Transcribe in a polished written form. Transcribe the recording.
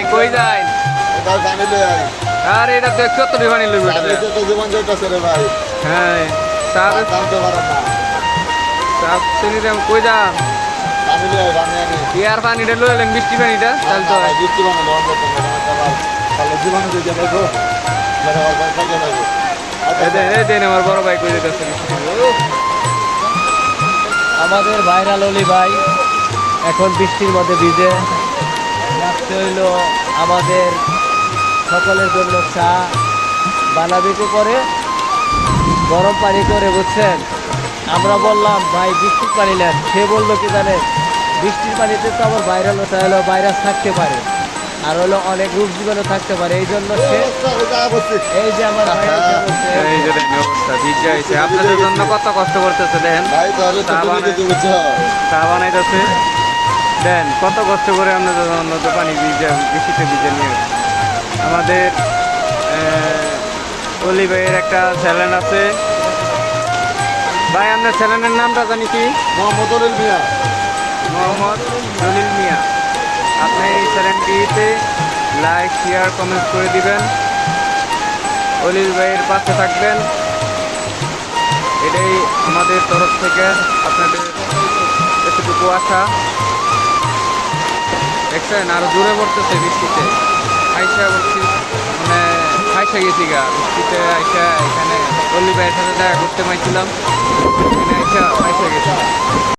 ভাই কই যায় এটা জানি রে ভাই আর এটা তো কত ডিমান্ড লইব এটা আমি তো জীবন যাইতাছে রে ভাই হ্যাঁ সাব জানতে পারেন না সাব শ্রেণীতে কই যান জানি রে জানি আমি ইয়ার পানিটা লইলেন বৃষ্টি পানিটা তাহলে তো ভাই বৃষ্টি মানে লোন করতে হবে তাহলে জীবনে দিয়ে যাবে গো মানে আমার ভাই কাজে লাগবে এই দেন আমার বড় ভাই কই যেতেছে আমাদের ভাইরাল অলি ভাই এখন বৃষ্টির মধ্যে ভিজে রাখতে হইল আমাদের সকলের জন্য চা বানাবে কি করে গরম পানি করে বুঝছেন আমরা বললাম ভাই বৃষ্টির পানি নেন সে বললো কি জানে বৃষ্টির পানিতে তো আবার ভাইরাল ওটা হলো ভাইরাস থাকতে পারে আর হলো অনেক রোগ জীবাণু থাকতে পারে এই জন্য সে এই যে আমার ভাইরাল এই যে দেখেন অবস্থা ভিজে হয়েছে আপনাদের জন্য কত কষ্ট করতেছে দেখেন ভাই তাহলে তো তুমি কিছু বুঝছো চা বানাইতেছে দেন কত কষ্ট করে আপনাদের জন্য তো পানি ভিজে বৃষ্টিতে ভিজে নিয়ে আমাদের অলি ভাইয়ের একটা চ্যানেল আছে ভাই আপনার চ্যানেলের নামটা জানি কি মোহাম্মদ অনিল মিয়া মোহাম্মদ জলিল মিয়া আপনি এই চ্যানেলটিতে লাইক শেয়ার কমেন্ট করে দিবেন অলিল ভাইয়ের পাশে থাকবেন এটাই আমাদের তরফ থেকে আপনাদের এতটুকু আশা দেখছেন আরো জোরে পড়তেছে বৃষ্টিতে আইসা বলছি মানে আইসা গেছি গা বৃষ্টিতে আইসা এখানে অলি ভাইয়ের সাথে দেখা করতে পারছিলাম এখানে আইসা গেছি